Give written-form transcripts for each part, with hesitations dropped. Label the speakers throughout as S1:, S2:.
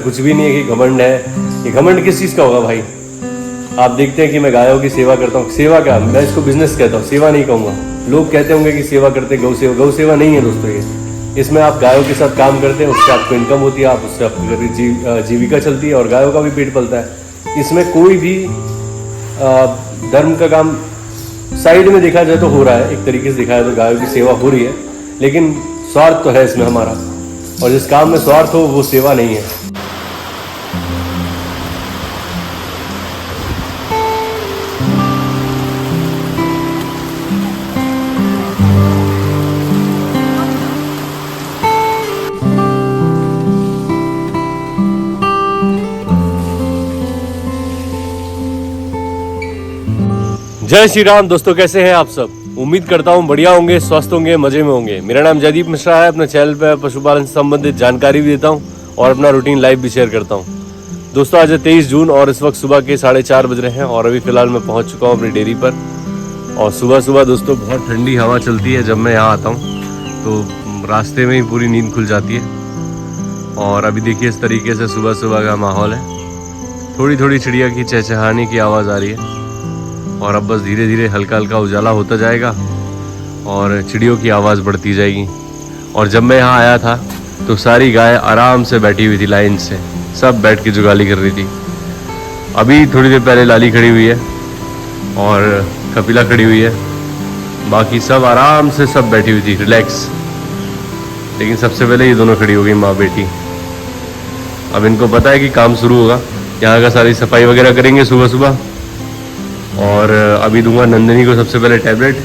S1: कुछ भी नहीं है कि घमंड है। ये घमंड किस चीज़ का होगा भाई? आप देखते हैं कि मैं गायों की सेवा करता हूँ। सेवा क्या, मैं इसको बिजनेस कहता हूँ, सेवा नहीं कहूँगा। लोग कहते होंगे कि सेवा करते, गौ सेवा नहीं है दोस्तों। ये इसमें आप गायों के साथ काम करते हैं, उससे आपको इनकम होती है, आप उससे आपकी जीविका चलती है और गायों का भी पेट पलता है। इसमें कोई भी धर्म का काम साइड में देखा जाए तो हो रहा है, एक तरीके से देखा जाए तो गायों की सेवा हो रही है, लेकिन स्वार्थ तो है इसमें हमारा, और जिस काम में स्वार्थ हो वो सेवा नहीं है। जय श्री राम दोस्तों, कैसे हैं आप सब? उम्मीद करता हूं बढ़िया होंगे, स्वस्थ होंगे, मजे में होंगे। मेरा नाम जयदीप मिश्रा है। अपने चैनल पर पशुपालन से संबंधित जानकारी भी देता हूं और अपना रूटीन लाइफ भी शेयर करता हूं। दोस्तों आज है 23 जून और इस वक्त सुबह के 4:30 बज रहे हैं और अभी फिलहाल मैं पहुंच चुका हूं अपनी डेयरी पर। और सुबह सुबह दोस्तों बहुत ठंडी हवा चलती है। जब मैं यहाँ आता हूँ तो रास्ते में ही पूरी नींद खुल जाती है। और अभी देखिए इस तरीके से सुबह सुबह का माहौल है। थोड़ी थोड़ी चिड़िया की चहचहाने की आवाज़ आ रही है और अब बस धीरे धीरे हल्का हल्का उजाला होता जाएगा और चिड़ियों की आवाज़ बढ़ती जाएगी। और जब मैं यहाँ आया था तो सारी गाय आराम से बैठी हुई थी, लाइन से सब बैठ के जुगाली कर रही थी। अभी थोड़ी देर पहले लाली खड़ी हुई है और कपिला खड़ी हुई है, बाकी सब आराम से सब बैठी हुई थी रिलैक्स। लेकिन सबसे पहले ये दोनों खड़ी हो गई, माँ बेटी। अब इनको पता है कि काम शुरू होगा, यहाँ का सारी सफाई वगैरह करेंगे सुबह सुबह। और अभी दूंगा नंदिनी को सबसे पहले टैबलेट।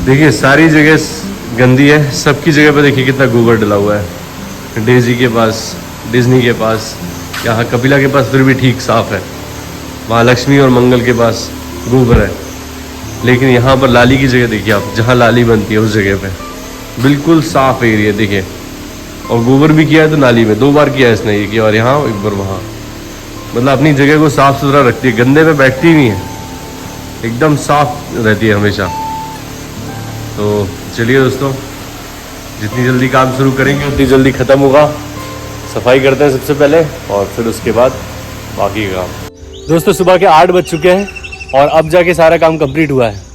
S1: देखिए सारी जगह गंदी है, सबकी जगह पर देखिए कितना गोबर डला हुआ है। डेजी के पास, डिज्नी के पास, यहाँ कपिला के पास फिर भी ठीक साफ है। वहाँ लक्ष्मी और मंगल के पास गोबर है, लेकिन यहाँ पर लाली की जगह देखिए आप, जहाँ लाली बनती है उस जगह पे बिल्कुल साफ एरिया देखिए। और गोबर भी किया है तो नाली में 2 बार किया है इसने, ये किया और यहाँ एक बार वहाँ। मतलब अपनी जगह को साफ सुथरा रखती है, गंदे में बैठती नहीं है, एकदम साफ रहती है हमेशा। तो चलिए दोस्तों, जितनी जल्दी काम शुरू करेंगे उतनी जल्दी ख़त्म होगा। सफाई करते हैं सबसे पहले और फिर उसके बाद बाकी काम। दोस्तों सुबह के 8 बज चुके हैं और अब जाके सारा काम कंप्लीट हुआ है।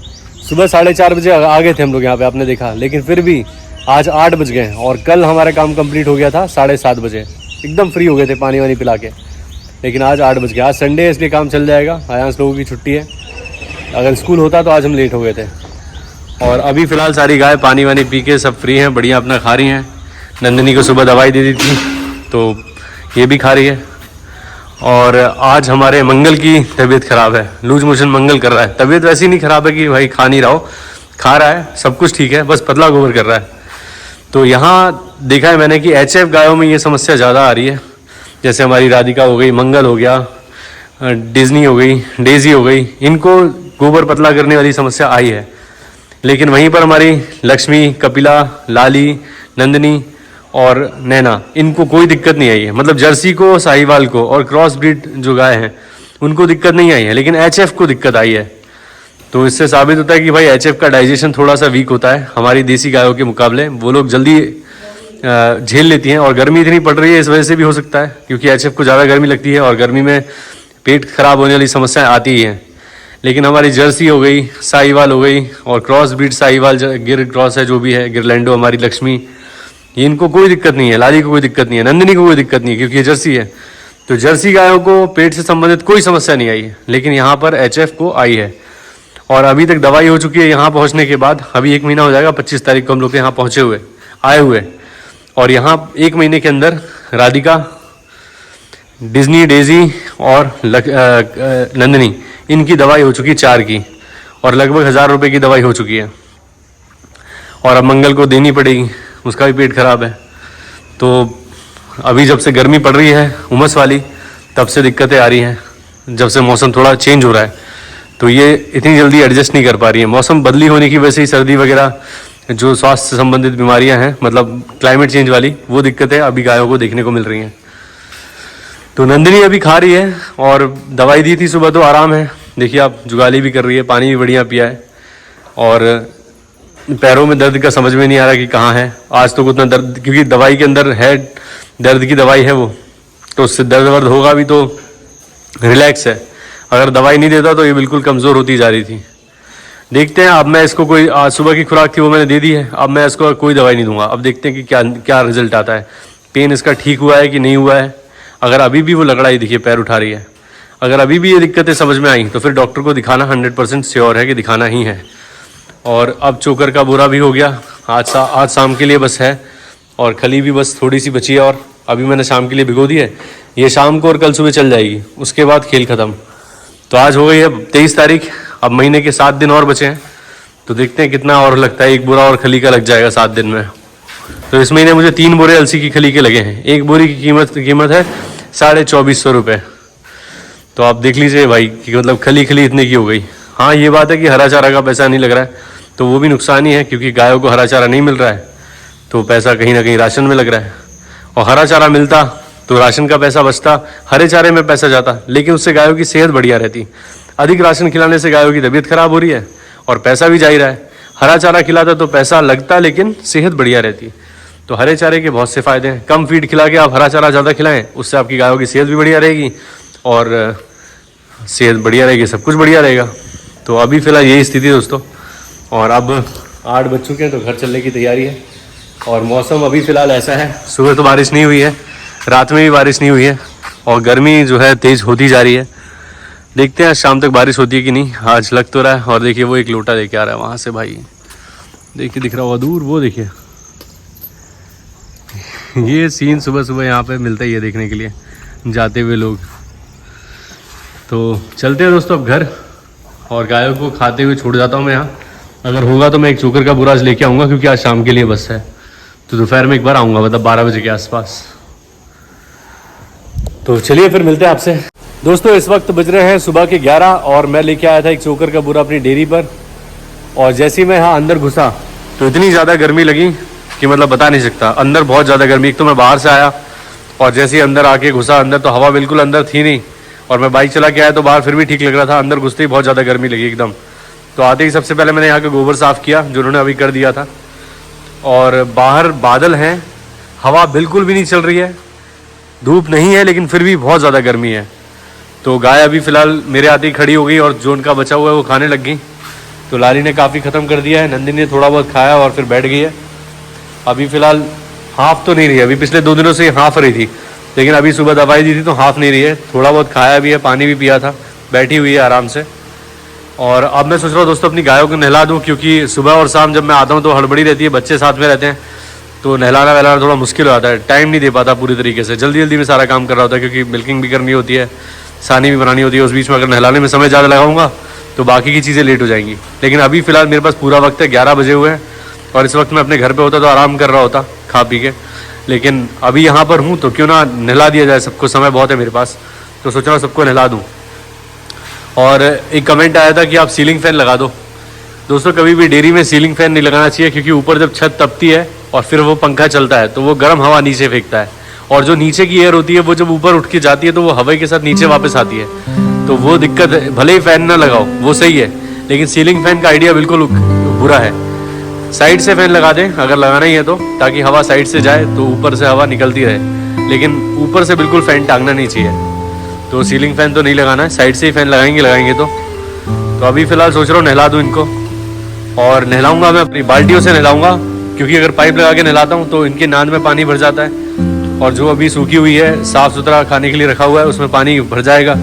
S1: सुबह 4:30 बजे आ गए थे हम लोग यहाँ पे, आपने देखा, लेकिन फिर भी आज 8 बज गए और कल हमारा काम कंप्लीट हो गया था 7:30 बजे। एकदम फ्री हो गए थे पानी वानी पिला के, लेकिन आज 8 बज गया। आज संडे है इसलिए काम चल जाएगा, आयांश लोगों की छुट्टी है। अगर स्कूल होता तो आज हम लेट हो गए थे। और अभी फ़िलहाल सारी गाय पानी वानी पी के सब फ्री हैं, बढ़िया अपना खा रही हैं। नंदिनी को सुबह दवाई दे दी थी तो ये भी खा रही है। और आज हमारे मंगल की तबीयत ख़राब है, लूज मोशन मंगल कर रहा है। तबीयत वैसी नहीं ख़राब है कि भाई खा नहीं रहा हो, खा रहा है, सब कुछ ठीक है, बस पतला गोबर कर रहा है। तो यहाँ देखा है मैंने कि HF गायों में ये समस्या ज़्यादा आ रही है। जैसे हमारी राधिका हो गई, मंगल हो गया, डिज्नी हो गई, डेजी हो गई, इनको गोबर पतला करने वाली समस्या आई है। लेकिन वहीं पर हमारी लक्ष्मी, कपिला, लाली, नंदिनी और नैना, इनको कोई दिक्कत नहीं आई है। मतलब जर्सी को, साहिवाल को और क्रॉस ब्रीड जो गाय हैं उनको दिक्कत नहीं आई है, लेकिन HF को दिक्कत आई है। तो इससे साबित होता है कि भाई HF का डाइजेशन थोड़ा सा वीक होता है हमारी देसी गायों के मुकाबले। वो लोग जल्दी झेल लेती हैं और गर्मी इतनी पड़ रही है इस वजह से भी हो सकता है, क्योंकि HF को ज़्यादा गर्मी लगती है और गर्मी में पेट खराब होने वाली समस्याएं आती ही हैं। लेकिन हमारी जर्सी हो गई, साहिवाल हो गई और क्रॉस ब्रीड साहिवाल, गिर क्रॉस है जो भी है, गिरलैंडो, हमारी लक्ष्मी, ये इनको कोई दिक्कत नहीं है। लाली को कोई दिक्कत नहीं है, नंदिनी को कोई दिक्कत नहीं है, क्योंकि ये जर्सी है। तो जर्सी गायों को पेट से संबंधित कोई समस्या नहीं आई है, लेकिन यहाँ पर HF को आई है। और अभी तक दवाई हो चुकी है यहाँ पहुँचने के बाद। अभी 1 महीना हो जाएगा, 25 तारीख को हम लोग यहाँ पहुँचे आए हुए। और यहाँ 1 महीने के अंदर राधिका, डिज्नी, डेजी और नंदिनी, इनकी दवाई हो चुकी 4 की, और लगभग 1000 रुपये की दवाई हो चुकी है। और अब मंगल को देनी पड़ेगी, उसका भी पेट खराब है। तो अभी जब से गर्मी पड़ रही है उमस वाली, तब से दिक्कतें आ रही हैं। जब से मौसम थोड़ा चेंज हो रहा है तो ये इतनी जल्दी एडजस्ट नहीं कर पा रही है। मौसम बदली होने की वजह से ही सर्दी वगैरह जो स्वास्थ्य से संबंधित बीमारियां हैं, मतलब क्लाइमेट चेंज वाली, वो दिक्कतें अभी गायों को देखने को मिल रही हैं। तो नंदिनी अभी खा रही है और दवाई दी थी सुबह, तो आराम है। देखिए आप, जुगाली भी कर रही है, पानी भी बढ़िया पिया है। और पैरों में दर्द का समझ में नहीं आ रहा कि कहाँ है आज तो उतना दर्द, क्योंकि दवाई के अंदर है, दर्द की दवाई है वो, तो उससे दर्द वर्द होगा भी तो रिलैक्स है। अगर दवाई नहीं देता तो ये बिल्कुल कमज़ोर होती जा रही थी। देखते हैं, अब मैं इसको कोई आज सुबह की खुराक थी वो मैंने दे दी है, अब मैं इसको कोई दवाई नहीं दूंगा। अब देखते हैं कि क्या क्या रिजल्ट आता है, पेन इसका ठीक हुआ है कि नहीं हुआ है। अगर अभी भी वो लग रहा है, देखिए पैर उठा रही है, अगर अभी भी ये दिक्कतें समझ में आई तो फिर डॉक्टर को दिखाना 100% श्योर है कि दिखाना ही है। और अब चोकर का बुरा भी हो गया, आज शाम के लिए बस है, और खली भी बस थोड़ी सी बची है, और अभी मैंने शाम के लिए भिगो दी है, ये शाम को और कल सुबह चल जाएगी, उसके बाद खेल ख़त्म। तो आज हो गई है 23 तारीख, अब महीने के 7 दिन और बचे हैं, तो देखते हैं कितना और लगता है। एक बोरा और खली का लग जाएगा 7 दिन में। तो इस महीने मुझे 3 बोरे अलसी की खली के लगे हैं। एक बोरी की कीमत है 2450 रुपये। तो आप देख लीजिए भाई कि मतलब खली इतने की हो गई। हाँ ये बात है कि हरा चारा का पैसा नहीं लग रहा है, तो वो भी नुकसान ही है, क्योंकि गायों को हरा चारा नहीं मिल रहा है, तो पैसा कहीं ना कहीं राशन में लग रहा है। और हरा चारा मिलता तो राशन का पैसा बचता, हरे चारे में पैसा जाता, लेकिन उससे गायों की सेहत बढ़िया रहती। अधिक राशन खिलाने से गायों की तबीयत खराब हो रही है और पैसा भी जा ही रहा है। हरा चारा खिलाता तो पैसा लगता लेकिन सेहत बढ़िया रहती। तो हरे चारे के बहुत से फ़ायदे हैं। कम फीड खिला के आप हरा चारा ज़्यादा खिलाएं, उससे आपकी गायों की सेहत भी बढ़िया रहेगी, और सेहत बढ़िया रहेगी, सब कुछ बढ़िया रहेगा। तो अभी फ़िलहाल यही स्थिति है दोस्तों। और अब 8 बज चुके हैं, तो घर चलने की तैयारी है। और मौसम अभी फ़िलहाल ऐसा है, सुबह तो बारिश नहीं हुई है, रात में भी बारिश नहीं हुई है, और गर्मी जो है तेज़ होती जा रही है। देखते हैं शाम तक बारिश होती है कि नहीं, आज लग तो रहा है। और देखिए वो एक लोटा लेके आ रहा है वहाँ से भाई, देखिए दिख रहा होगा दूर, वो देखिए। ये सीन सुबह सुबह यहाँ पे मिलता ही है देखने के लिए, जाते हुए लोग। तो चलते हैं दोस्तों अब घर, और गायों को खाते हुए छोड़ जाता हूँ मैं यहाँ। अगर होगा तो मैं एक चोकर का बुरा आज लेके आऊँगा, क्योंकि आज शाम के लिए बस है, तो दोपहर में एक बार आऊँगा, मतलब 12 बजे के आसपास। तो चलिए फिर मिलते हैं आपसे। दोस्तों इस वक्त बज रहे हैं सुबह के 11, और मैं लेके आया था एक चोकर का बुरा अपनी डेयरी पर। और जैसे ही मैं यहाँ अंदर घुसा तो इतनी ज़्यादा गर्मी लगी कि मतलब बता नहीं सकता। अंदर बहुत ज़्यादा गर्मी, एक तो मैं बाहर से आया, और जैसे ही अंदर आके घुसा अंदर, तो हवा बिल्कुल अंदर थी नहीं, और मैं बाइक चला के आया तो बाहर फिर भी ठीक लग रहा था, अंदर घुसते ही बहुत ज़्यादा गर्मी लगी एकदम। तो आते ही सबसे पहले मैंने यहाँ का गोबर साफ़ किया, जो उन्होंने अभी कर दिया था। और बाहर बादल हैं, हवा बिल्कुल भी नहीं चल रही है, धूप नहीं है, लेकिन फिर भी बहुत ज़्यादा गर्मी है। तो गाय अभी फ़िलहाल मेरे आते ही खड़ी हो गई, और जो उनका बचा हुआ है वो खाने लग गई। तो लाली ने काफ़ी ख़त्म कर दिया है, नंदिनी ने थोड़ा बहुत खाया और फिर बैठ गई है। अभी फ़िलहाल हाफ तो नहीं रही है, अभी पिछले 2 दिनों से हाफ रही थी, लेकिन अभी सुबह दवाई दी थी तो हाफ नहीं रही है। थोड़ा बहुत खाया भी है, पानी भी पिया था, बैठी हुई है आराम से। और अब मैं सोच रहा हूँ दोस्तों अपनी गायों को नहला दूँ, क्योंकि सुबह और शाम जब मैं आता हूँ तो हड़बड़ी रहती है, बच्चे साथ में रहते हैं, तो नहलाना वहलाना थोड़ा मुश्किल हो जाता है, टाइम नहीं दे पाता पूरी तरीके से, जल्दी जल्दी में सारा काम कर रहा होता है, क्योंकि मिल्किंग भी करनी होती है, सानी भी बनानी होती है। उस बीच में अगर नहलाने में समय ज़्यादा लगाऊंगा तो बाकी की चीज़ें लेट हो जाएंगी। लेकिन अभी फ़िलहाल मेरे पास पूरा वक्त है, 11 बजे हुए हैं, और इस वक्त मैं अपने घर पे होता तो आराम कर रहा होता खा पी के, लेकिन अभी यहाँ पर हूँ तो क्यों ना नहला दिया जाए सबको, समय बहुत है मेरे पास, तो सोच रहा हूँ सबको नहला दूँ। और एक कमेंट आया था कि आप सीलिंग फ़ैन लगा दो। दोस्तों कभी भी डेयरी में सीलिंग फ़ैन नहीं लगाना चाहिए, क्योंकि ऊपर जब छत तपती है और फिर वो पंखा चलता है तो वो गर्म हवा नीचे फेंकता है, और जो नीचे की एयर होती है वो जब ऊपर उठ के जाती है तो वो हवा के साथ नीचे वापस आती है, तो वो दिक्कत है। भले ही फ़ैन ना लगाओ वो सही है, लेकिन सीलिंग फ़ैन का आइडिया बिल्कुल बुरा है। साइड से फ़ैन लगा दें अगर लगाना ही है तो, ताकि हवा साइड से जाए तो ऊपर से हवा निकलती रहे, लेकिन ऊपर से बिल्कुल फ़ैन टांगना नहीं चाहिए। तो सीलिंग फ़ैन तो नहीं लगाना है, साइड से ही फ़ैन लगाएंगे तो अभी फ़िलहाल सोच रहा हूँ नहला दूँ इनको। और नहलाऊंगा मैं अपनी बाल्टियों से नहलाऊंगा, क्योंकि अगर पाइप लगा के नहलाता हूँ तो इनके नाद में पानी भर जाता है, और जो अभी सूखी हुई है साफ़ सुथरा खाने के लिए रखा हुआ है उसमें पानी भर जाएगा,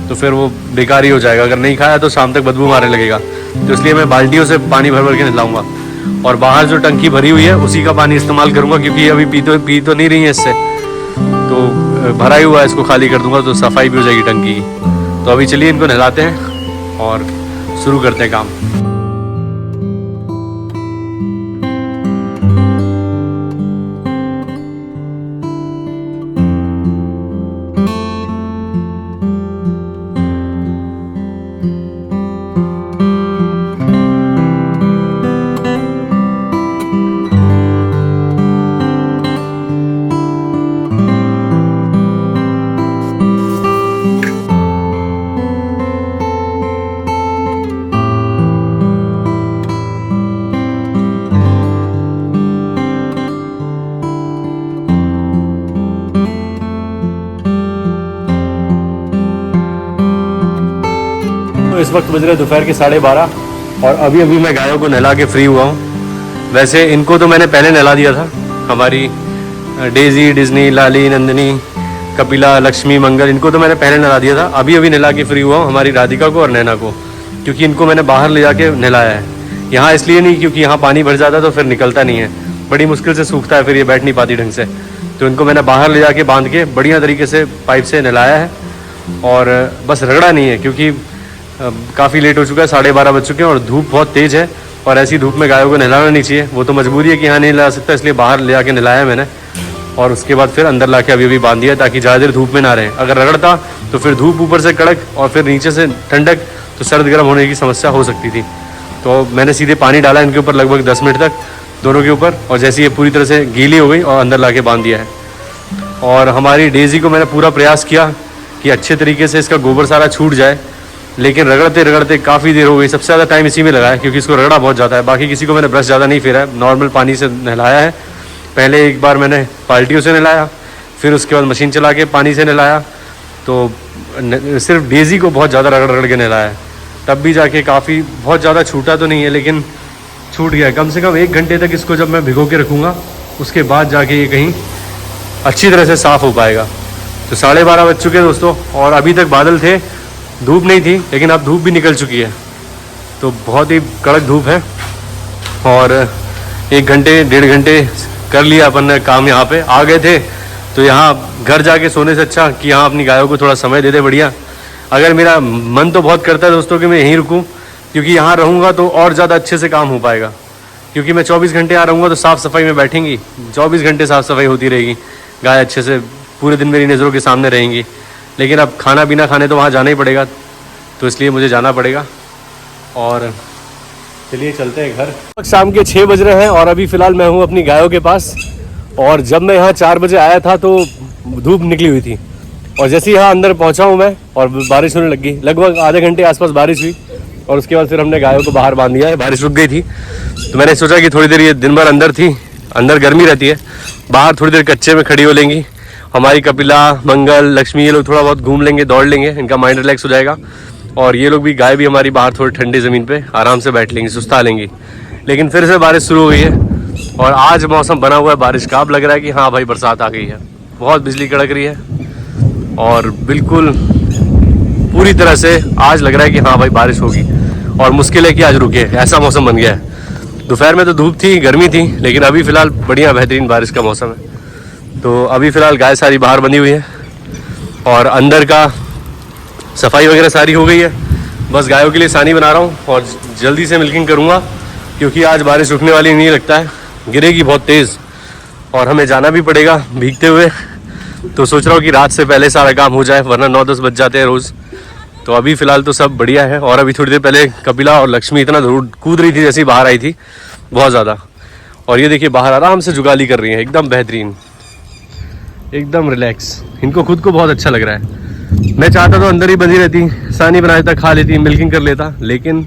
S1: तो फिर वो बेकार ही हो जाएगा। अगर नहीं खाया तो शाम तक बदबू मारने लगेगा, तो इसलिए मैं बाल्टियों से पानी भर भर के नहलाऊंगा। और बाहर जो टंकी भरी हुई है उसी का पानी इस्तेमाल करूँगा, क्योंकि अभी पी तो नहीं रही है इससे, तो भरा ही हुआ है, इसको खाली कर दूंगा तो सफाई भी हो जाएगी टंकी की। तो अभी चलिए इनको नहलाते हैं और शुरू करते हैं काम। दोस्तों इस वक्त बज रहे दोपहर के 12:30 और अभी अभी मैं गायों को नहला के फ्री हुआ हूँ। वैसे इनको तो मैंने पहले नहला दिया था, हमारी डेजी, डिज्नी, लाली, नंदिनी, कपिला, लक्ष्मी, मंगल, इनको तो मैंने पहले नहला दिया था। अभी अभी नहला के फ्री हुआ हूँ हमारी राधिका को और नैना को, क्योंकि इनको मैंने बाहर ले जाके नहलाया है। यहाँ इसलिए नहीं क्योंकि यहाँ पानी भर जाता है तो फिर निकलता नहीं है, बड़ी मुश्किल से सूखता है, फिर ये बैठ नहीं पाती ढंग से। तो इनको मैंने बाहर ले जाके बांध के बढ़िया तरीके से पाइप से नहलाया है और बस रगड़ा नहीं है, क्योंकि काफ़ी लेट हो चुका है, 12:30 बज चुके हैं और धूप बहुत तेज़ है और ऐसी धूप में गायों को नहलाना नहीं चाहिए। वो तो मजबूरी है कि यहाँ नहीं नहला सकता, इसलिए बाहर ले जाके नहलाया है मैंने और उसके बाद फिर अंदर ला के अभी अभी बांध दिया ताकि ज़्यादा देर धूप में ना रहें। अगर रगड़ता तो फिर धूप ऊपर से कड़क और फिर नीचे से ठंडक, तो सर्द गर्म होने की समस्या हो सकती थी। तो मैंने सीधे पानी डाला इनके ऊपर लगभग 10 मिनट तक दोनों के ऊपर, और जैसे ये पूरी तरह से गीली हो गई और अंदर ला के बांध दिया है। और हमारी डेजी को मैंने पूरा प्रयास किया कि अच्छे तरीके से इसका गोबर सारा छूट जाए, लेकिन रगड़ते रगड़ते काफ़ी देर हो गई। सबसे ज़्यादा टाइम इसी में लगा है क्योंकि इसको रगड़ा बहुत जाता है। बाकी किसी को मैंने ब्रश ज़्यादा नहीं फेरा है, नॉर्मल पानी से नहलाया है। पहले एक बार मैंने बाल्टियों से नहलाया, फिर उसके बाद मशीन चला के पानी से नहलाया, तो सिर्फ डेजी को बहुत ज़्यादा रगड़ रगड़ के नहलाया है। तब भी जाके काफ़ी बहुत ज़्यादा छूटा तो नहीं है, लेकिन छूट गया। कम से कम 1 घंटे तक इसको जब मैं भिगो के रखूँगा उसके बाद जाके ये कहीं अच्छी तरह से साफ़ हो पाएगा। तो 12:30 बज चुके हैं दोस्तों और अभी तक बादल थे, धूप नहीं थी, लेकिन अब धूप भी निकल चुकी है। तो बहुत ही कड़क धूप है और 1 घंटे 1.5 घंटे कर लिया अपन ने काम। यहाँ पे आ गए थे तो यहाँ घर जाके सोने से अच्छा कि यहाँ अपनी गायों को थोड़ा समय दे दे बढ़िया। अगर मेरा मन तो बहुत करता है दोस्तों कि मैं यहीं रुकूँ, क्योंकि यहाँ रहूँगा तो और ज़्यादा अच्छे से काम हो पाएगा, क्योंकि मैं 24 घंटे यहाँ रहूँगा तो साफ़ सफाई में बैठेंगी, 24 घंटे साफ़ सफाई होती रहेगी, गाय अच्छे से पूरे दिन मेरी नज़रों के सामने रहेंगी। लेकिन अब खाना पीना खाने तो वहाँ जाना ही पड़ेगा, तो इसलिए मुझे जाना पड़ेगा। और चलिए चलते हैं घर। शाम के 6 बज रहे हैं और अभी फ़िलहाल मैं हूँ अपनी गायों के पास। और जब मैं यहाँ 4 बजे आया था तो धूप निकली हुई थी, और जैसे ही यहाँ अंदर पहुँचा हूँ मैं और बारिश होने लगी, लगभग आधे घंटे आसपास बारिश हुई और उसके बाद फिर हमने गायों को बाहर बांध दिया है। बारिश रुक गई थी तो मैंने सोचा कि थोड़ी देर, ये दिन भर अंदर थी, अंदर गर्मी रहती है, बाहर थोड़ी देर कच्चे में खड़ी हो लेंगी। हमारी कपिला, मंगल, लक्ष्मी, ये लोग थोड़ा बहुत घूम लेंगे, दौड़ लेंगे, इनका माइंड रिलैक्स हो जाएगा। और ये लोग भी, गाय भी हमारी बाहर थोड़ी ठंडी ज़मीन पे आराम से बैठ लेंगी, सुस्ता लेंगी। लेकिन फिर से बारिश शुरू हो गई है और आज मौसम बना हुआ है बारिश का। अब लग रहा है कि हाँ भाई बरसात आ गई है। बहुत बिजली कड़क रही है और बिल्कुल पूरी तरह से आज लग रहा है कि हाँ भाई बारिश होगी, और मुश्किल है कि आज रुके, ऐसा मौसम बन गया है। दोपहर में तो धूप थी, गर्मी थी, लेकिन अभी फ़िलहाल बढ़िया बेहतरीन बारिश का मौसम है। तो अभी फ़िलहाल गाय सारी बाहर बंधी हुई है और अंदर का सफाई वगैरह सारी हो गई है। बस गायों के लिए सानी बना रहा हूँ और जल्दी से मिल्किंग करूँगा, क्योंकि आज बारिश रुकने वाली नहीं लगता है, गिरेगी बहुत तेज़ और हमें जाना भी पड़ेगा भीगते हुए। तो सोच रहा हूँ कि रात से पहले सारा काम हो जाए, वरना 9-10 बज जाते हैं रोज़। तो अभी फ़िलहाल तो सब बढ़िया है। और अभी थोड़ी देर पहले कपिला और लक्ष्मी इतना कूद रही थी जैसे ही बाहर आई थी, बहुत ज़्यादा। और ये देखिए बाहर आराम से जुगाली कर रही है, एकदम बेहतरीन, एकदम रिलैक्स। इनको खुद को बहुत अच्छा लग रहा है। मैं चाहता तो अंदर ही बंधी रहती, सानी बना देता, खा लेती, मिल्किंग कर लेता, लेकिन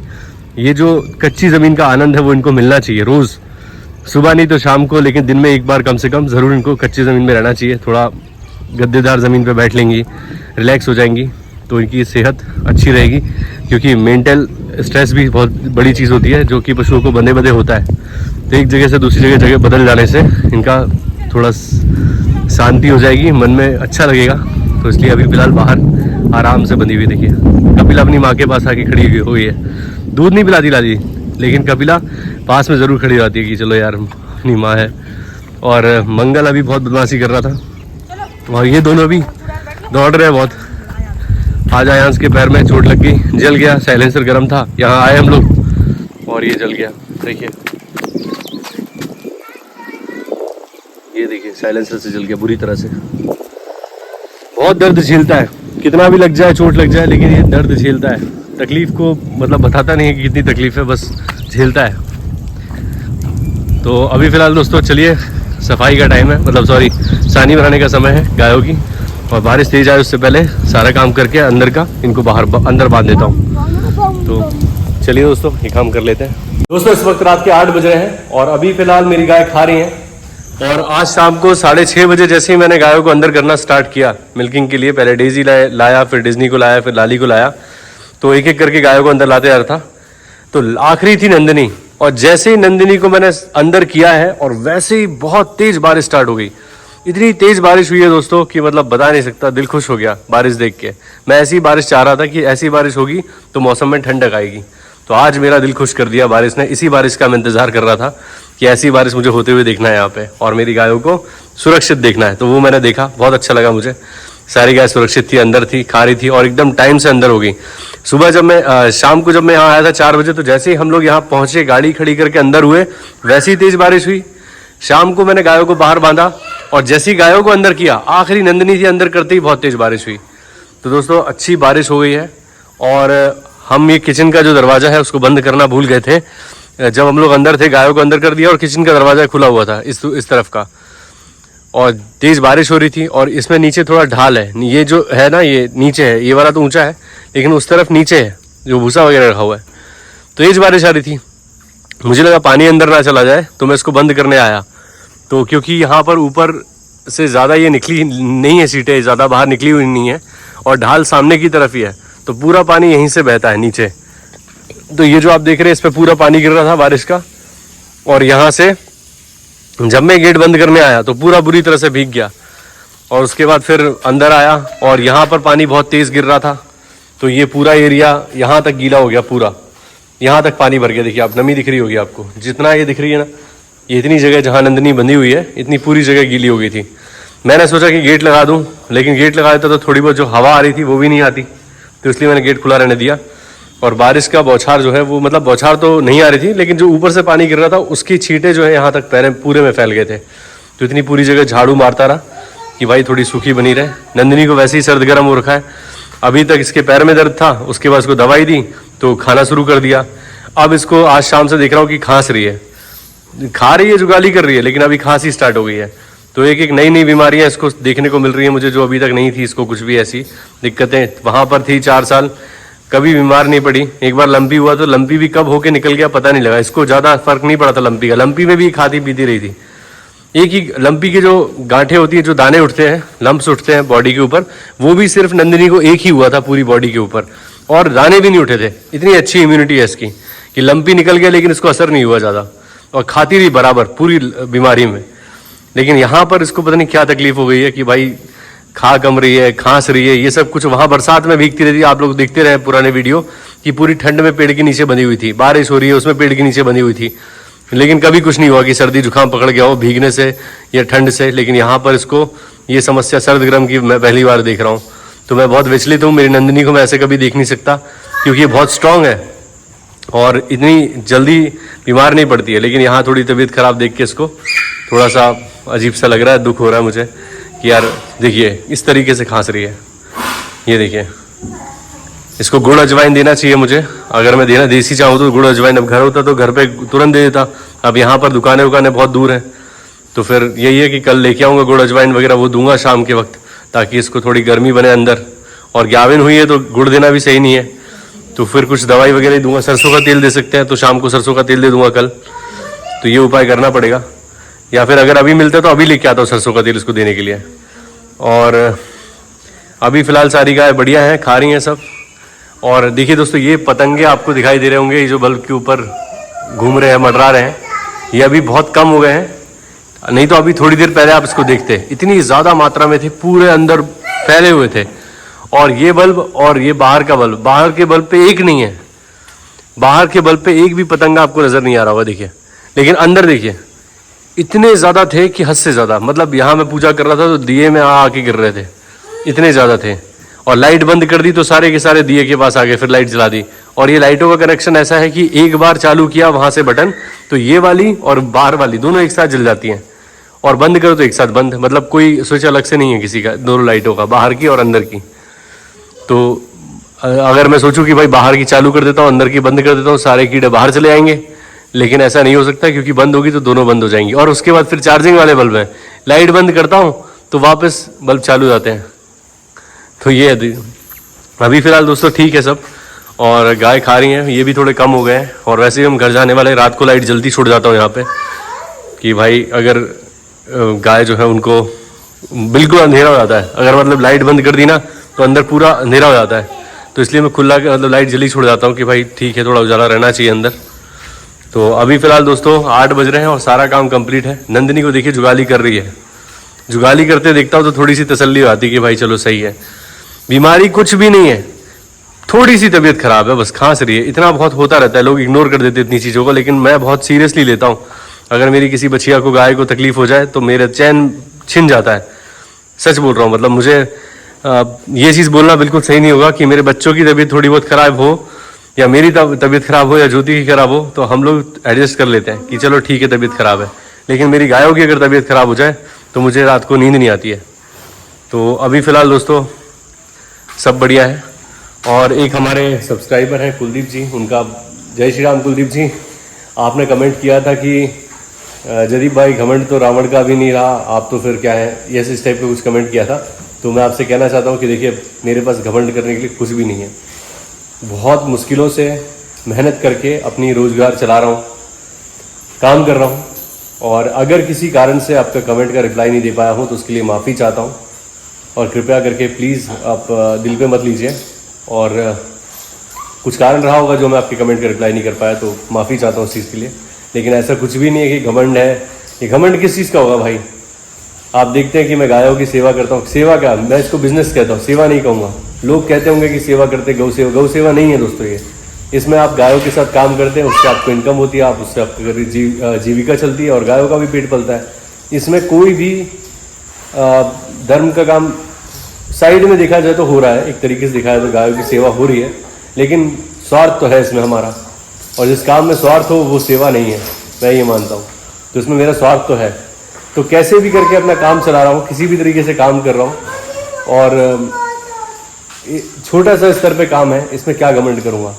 S1: ये जो कच्ची ज़मीन का आनंद है वो इनको मिलना चाहिए रोज़, सुबह नहीं तो शाम को, लेकिन दिन में एक बार कम से कम ज़रूर इनको कच्ची ज़मीन में रहना चाहिए। थोड़ा गद्देदार ज़मीन पे बैठ लेंगी, रिलैक्स हो जाएंगी, तो इनकी सेहत अच्छी रहेगी। क्योंकि मेंटल स्ट्रेस भी बहुत बड़ी चीज़ होती है, जो कि पशुओं को बंधे बंधे होता है। तो एक जगह से दूसरी जगह बदल जाने से इनका थोड़ा शांति हो जाएगी, मन में अच्छा लगेगा। तो इसलिए अभी फ़िलहाल बाहर आराम से बंधी हुई। देखिए कपिला अपनी माँ के पास आके खड़ी हो गई है। दूध नहीं पिलाती लाली, लेकिन कपिला पास में ज़रूर खड़ी रहती है कि चलो यार अपनी माँ है। और मंगल अभी बहुत बदमाशी कर रहा था, और ये दोनों भी दौड़ रहे हैं बहुत। आज आयांश के पैर में चोट लग गई, जल गया, साइलेंसर गर्म था, यहाँ आए हम लोग और ये जल गया। देखिए ये देखिए साइलेंसर से जल गया बुरी तरह से। बहुत दर्द झेलता है, कितना भी लग जाए, चोट लग जाए, लेकिन ये दर्द झेलता है। तकलीफ को मतलब बताता नहीं है कि कितनी तकलीफ है, बस झेलता है। तो अभी फ़िलहाल दोस्तों चलिए, सफाई का टाइम है, मतलब सॉरी सानी बनाने का समय है गायों की, और बारिश तेज आए उससे पहले सारा काम करके अंदर का इनको बाहर अंदर बांध देता हूँ। तो चलिए दोस्तों ये काम कर लेते हैं। दोस्तों इस वक्त रात के 8 बज रहे हैं और अभी फ़िलहाल मेरी गाय खा रही हैं। और आज शाम को 6:30 बजे जैसे ही मैंने गायों को अंदर करना स्टार्ट किया मिल्किंग के लिए, पहले डेजी लाया, फिर डिज्नी को लाया, फिर लाली को लाया, तो एक एक करके गायों को अंदर लाते जा रहा था। तो आखिरी थी नंदिनी, और जैसे ही नंदिनी को मैंने अंदर किया है और वैसे ही बहुत तेज बारिश स्टार्ट हो गई। इतनी तेज बारिश हुई है दोस्तों कि मतलब बता नहीं सकता, दिल खुश हो गया बारिश देख के। मैं ऐसी बारिश चाह रहा था कि ऐसी बारिश होगी तो मौसम में ठंडक आएगी। तो आज मेरा दिल खुश कर दिया बारिश ने। इसी बारिश का मैं इंतजार कर रहा था कि ऐसी बारिश मुझे होते हुए देखना है यहाँ पे, और मेरी गायों को सुरक्षित देखना है। तो वो मैंने देखा, बहुत अच्छा लगा मुझे। सारी गाय सुरक्षित थी, अंदर थी, खा रही थी और एकदम टाइम से अंदर हो गई। सुबह जब मैं शाम को जब मैं यहाँ आया था 4 बजे, तो जैसे ही हम लोग यहाँ पहुंचे, गाड़ी खड़ी करके अंदर हुए, वैसी तेज बारिश हुई। शाम को मैंने गायों को बाहर बांधा और जैसी गायों को अंदर किया, आखिरी नंदिनी थी, अंदर करते ही बहुत तेज बारिश हुई। तो दोस्तों अच्छी बारिश हो गई है। और हम ये किचन का जो दरवाजा है उसको बंद करना भूल गए थे। जब हम लोग अंदर थे, गायों को अंदर कर दिया और किचन का दरवाजा खुला हुआ था इस तरफ का, और तेज बारिश हो रही थी। और इसमें नीचे थोड़ा ढाल है, ये जो है ना, ये नीचे है, ये वाला तो ऊंचा है, लेकिन उस तरफ नीचे है जो भूसा वगैरह रखा हुआ है। तो तेज बारिश आ रही थी, मुझे लगा पानी अंदर ना चला जाए, तो मैं इसको बंद करने आया। तो क्योंकि यहाँ पर ऊपर से ज़्यादा ये निकली नहीं है, सीटें ज़्यादा बाहर निकली हुई नहीं है, और ढाल सामने की तरफ ही है, तो पूरा पानी यहीं से बहता है नीचे। तो ये जो आप देख रहे हैं, इस पर पूरा पानी गिर रहा था बारिश का। और यहाँ से जब मैं गेट बंद करने आया तो पूरा बुरी तरह से भीग गया। और उसके बाद फिर अंदर आया और यहाँ पर पानी बहुत तेज़ गिर रहा था। तो ये पूरा एरिया यहाँ तक गीला हो गया, पूरा यहाँ तक पानी भर गया। देखिए आप, नमी दिख रही होगी आपको, जितना ये दिख रही है ना, ये इतनी जगह जहाँ नंदिनी बंधी हुई है, इतनी पूरी जगह गीली हो गई थी। मैंने सोचा कि गेट लगा दूँ, लेकिन गेट लगा देता तो थोड़ी बहुत जो हवा आ रही थी वो भी नहीं आती, तो इसलिए मैंने गेट खुला रहने दिया। और बारिश का बौछार जो है वो, मतलब बौछार तो नहीं आ रही थी, लेकिन जो ऊपर से पानी गिर रहा था उसकी छींटे जो है यहाँ तक पैर पूरे में फैल गए थे। तो इतनी पूरी जगह झाड़ू मारता रहा कि भाई थोड़ी सूखी बनी रहे। नंदिनी को वैसे ही सर्द गर्म हो रखा है, अभी तक इसके पैर में दर्द था, उसके बाद इसको दवाई दी तो खाना शुरू कर दिया। अब इसको आज शाम से देख रहा हूँ कि खांस रही है, खा रही है, जुगाली कर रही है, लेकिन अभी खांसी स्टार्ट हो गई है। तो एक एक नई नई बीमारियां इसको देखने को मिल रही है मुझे, जो अभी तक नहीं थी इसको कुछ भी ऐसी दिक्कतें। वहाँ पर थी 4 साल, कभी बीमार नहीं पड़ी। एक बार लंपी हुआ तो लंपी भी कब होके निकल गया पता नहीं लगा, इसको ज़्यादा फर्क नहीं पड़ा था लंपी का। लंपी में भी खाती पीती रही थी। एक ही लंपी की जो गांठें होती हैं, जो दाने उठते हैं, लंप्स उठते हैं बॉडी के ऊपर, वो भी सिर्फ नंदिनी को एक ही हुआ था पूरी बॉडी के ऊपर, और दाने भी नहीं उठे थे। इतनी अच्छी इम्यूनिटी है इसकी कि लंपी निकल गया लेकिन इसको असर नहीं हुआ ज़्यादा, और खाती रही बराबर पूरी बीमारी में। लेकिन यहाँ पर इसको पता नहीं क्या तकलीफ हो गई है कि भाई खा कम रही है, खांस रही है, ये सब कुछ। वहाँ बरसात में भीगती रहती है, आप लोग देखते रहे पुराने वीडियो कि पूरी ठंड में पेड़ के नीचे बंधी हुई थी, बारिश हो रही है उसमें पेड़ के नीचे बंधी हुई थी, लेकिन कभी कुछ नहीं हुआ कि सर्दी जुकाम पकड़ गया हो भीगने से या ठंड से। लेकिन यहाँ पर इसको ये समस्या सर्द गर्म की मैं पहली बार देख रहा हूँ। तो मैं बहुत विचलित हूँ। मेरी नंदिनी को मैं ऐसे कभी देख नहीं सकता, क्योंकि ये बहुत स्ट्रांग है और इतनी जल्दी बीमार नहीं पड़ती है। लेकिन यहाँ थोड़ी तबीयत खराब देख के इसको थोड़ा सा अजीब सा लग रहा है, दुख हो रहा है मुझे कि यार देखिए इस तरीके से खांस रही है। ये देखिए, इसको गुड़ अजवाइन देना चाहिए मुझे, अगर मैं देना देसी चाहूँ तो गुड़ अजवाइन। अब घर होता तो घर पे तुरंत दे देता, अब यहाँ पर दुकानें उकानें बहुत दूर हैं, तो फिर यही है कि कल लेके आऊँगा गुड़ अजवाइन वगैरह, वो दूंगा शाम के वक्त, ताकि इसको थोड़ी गर्मी बने अंदर। और ग्याविन हुई है तो गुड़ देना भी सही नहीं है, तो फिर कुछ दवाई वगैरह ही दूंगा। सरसों का तेल दे सकते हैं, तो शाम को सरसों का तेल दे दूंगा कल। तो ये उपाय करना पड़ेगा, या फिर अगर अभी मिलता तो अभी लेके आता हूँ सरसों का तेल इसको देने के लिए। और अभी फ़िलहाल सारी गाय बढ़िया हैं, खा रही हैं सब। और देखिए दोस्तों, ये पतंगे आपको दिखाई दे रहे होंगे, ये जो बल्ब के ऊपर घूम रहे हैं, मंडरा रहे हैं, ये अभी बहुत कम हो गए हैं। नहीं तो अभी थोड़ी देर पहले आप इसको देखते, इतनी ज़्यादा मात्रा में थे, पूरे अंदर फैले हुए थे। और ये बल्ब और ये बाहर का बल्ब, बाहर के बल्ब पे एक नहीं है, बाहर के बल्ब पे एक भी पतंगा आपको नज़र नहीं आ रहा होगा, देखिए। लेकिन अंदर देखिए, इतने ज़्यादा थे कि हद से ज़्यादा। मतलब यहाँ मैं पूजा कर रहा था तो दिए में आके गिर रहे थे, इतने ज़्यादा थे। और लाइट बंद कर दी तो सारे के सारे दिए के पास आ गए, फिर लाइट जला दी। और ये लाइटों का कनेक्शन ऐसा है कि एक बार चालू किया वहाँ से बटन, तो ये वाली और बाहर वाली दोनों एक साथ जल जाती हैं, और बंद करो तो एक साथ बंद। मतलब कोई स्विच अलग से नहीं है किसी का, दोनों लाइटों का, बाहर की और अंदर की। तो अगर मैं सोचूं कि भाई बाहर की चालू कर देता हूँ, अंदर की बंद कर देता हूँ, सारे कीड़े बाहर चले आएंगे, लेकिन ऐसा नहीं हो सकता, क्योंकि बंद होगी तो दोनों बंद हो जाएंगी। और उसके बाद फिर चार्जिंग वाले बल्ब हैं, लाइट बंद करता हूँ तो वापस बल्ब चालू हो जाते हैं। तो ये अभी फ़िलहाल दोस्तों ठीक है सब, और गाय खा रही हैं, ये भी थोड़े कम हो गए हैं। और वैसे ही हम घर जाने वाले, रात को लाइट जल्दी छोड़ जाता हूँ यहाँ पे, कि भाई अगर गाय जो है उनको बिल्कुल अंधेरा हो जाता है, अगर मतलब लाइट बंद कर दी ना तो अंदर पूरा अंधेरा हो जाता है। तो तो इसलिए मैं खुला मतलब लाइट जल्दी छोड़ जाता हूँ कि भाई ठीक है, थोड़ा उजाला रहना चाहिए अंदर। तो अभी फ़िलहाल दोस्तों 8 बज रहे हैं और सारा काम कंप्लीट है। नंदिनी को देखिए जुगाली कर रही है, जुगाली करते देखता हूँ तो थोड़ी सी तसल्ली आती है कि भाई चलो सही है, बीमारी कुछ भी नहीं है, थोड़ी सी तबीयत खराब है, बस खांस रही है। इतना बहुत होता रहता है, लोग इग्नोर कर देते इतनी चीज़ों को, लेकिन मैं बहुत सीरियसली लेता हूँ। अगर मेरी किसी बछिया को, गाय को तकलीफ हो जाए तो मेरा चैन छिन जाता है। सच बोल रहा हूँ, मतलब मुझे ये चीज़ बोलना बिल्कुल सही नहीं होगा कि मेरे बच्चों की तबीयत थोड़ी बहुत खराब हो या मेरी तबीयत खराब हो या ज्योति की खराब हो तो हम लोग एडजस्ट कर लेते हैं कि चलो ठीक है तबीयत खराब है। लेकिन मेरी गायों की अगर तबीयत खराब हो जाए तो मुझे रात को नींद नहीं आती है। तो अभी फ़िलहाल दोस्तों सब बढ़िया है। और एक हमारे सब्सक्राइबर हैं कुलदीप जी, उनका जय श्री राम। कुलदीप जी, आपने कमेंट किया था कि जदीप भाई घमंड तो रावण का भी नहीं रहा, आप तो फिर क्या है, ये इस टाइप का कुछ कमेंट किया था। तो मैं आपसे कहना चाहता हूँ कि देखिए मेरे पास घमंड करने के लिए कुछ भी नहीं है। बहुत मुश्किलों से मेहनत करके अपनी रोज़गार चला रहा हूँ, काम कर रहा हूँ। और अगर किसी कारण से आपका कमेंट का रिप्लाई नहीं दे पाया हूँ तो उसके लिए माफ़ी चाहता हूँ। और कृपया करके प्लीज़ आप दिल पे मत लीजिए। और कुछ कारण रहा होगा जो मैं आपके कमेंट का रिप्लाई नहीं कर पाया तो माफ़ी चाहता हूँ उस चीज़ के लिए। लेकिन ऐसा कुछ भी नहीं है कि घमंड है। ये घमंड किस चीज़ का होगा भाई? आप देखते हैं कि मैं गायों की सेवा करता हूँ। सेवा क्या, मैं इसको बिजनेस कहता हूँ, सेवा नहीं कहूँगा। लोग कहते होंगे कि सेवा करते, गौ सेवा। गौ सेवा नहीं है दोस्तों ये। इसमें आप गायों के साथ काम करते हैं, उससे आपको इनकम होती है, आप उससे आपकी जीविका चलती है और गायों का भी पेट पलता है। इसमें कोई भी धर्म का काम साइड में देखा जाए तो हो रहा है, एक तरीके से देखा जाए तो गायों की सेवा हो रही है, लेकिन स्वार्थ तो है इसमें हमारा। और जिस काम में स्वार्थ हो वो सेवा नहीं है, मैं ये मानता हूँ। तो इसमें मेरा स्वार्थ तो है। तो कैसे भी करके अपना काम चला रहा हूँ, किसी भी तरीके से काम कर रहा हूँ। और छोटा सा स्तर पे काम है, इसमें क्या घमंड करूँगा।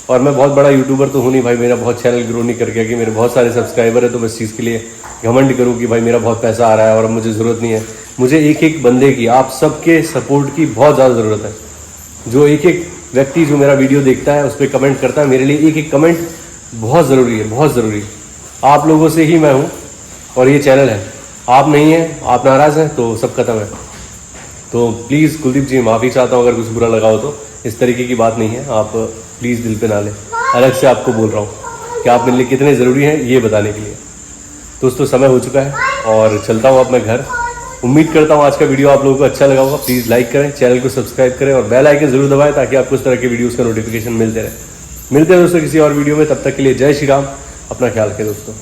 S1: और मैं बहुत बड़ा यूट्यूबर तो हूँ नहीं भाई, मेरा बहुत चैनल ग्रो नहीं कर गया कि मेरे बहुत सारे सब्सक्राइबर है तो मैं इस चीज़ के लिए घमंड करूँ कि भाई मेरा बहुत पैसा आ रहा है और अब मुझे ज़रूरत नहीं है। मुझे एक एक बंदे की, आप सबके सपोर्ट की बहुत ज़्यादा ज़रूरत है। जो एक एक व्यक्ति जो मेरा वीडियो देखता है उस पर कमेंट करता है, मेरे लिए एक एक कमेंट बहुत ज़रूरी है, बहुत ज़रूरी। आप लोगों से ही मैं हूँ और ये चैनल है। आप नहीं हैं, आप नाराज़ हैं तो सब खत्म है। तो प्लीज़ कुलदीप जी माफ़ी चाहता हूँ अगर कुछ बुरा लगा हो तो। इस तरीके की बात नहीं है, आप प्लीज़ दिल पे ना लें। अलग से आपको बोल रहा हूँ कि आप मेरे लिए कितने ज़रूरी हैं ये बताने के लिए। दोस्तों समय हो चुका है और चलता हूँ अपने घर। उम्मीद करता हूँ आज का वीडियो आप लोगों को अच्छा लगा होगा। प्लीज़ लाइक करें, चैनल को सब्सक्राइब करें और बेल आइकन जरूर दबाएं ताकि आपको इस तरह के वीडियोज़ का नोटिफिकेशन मिलते रहे। मिलते हैं दोस्तों किसी और वीडियो में, तब तक के लिए जय श्री राम। अपना ख्याल रखें दोस्तों।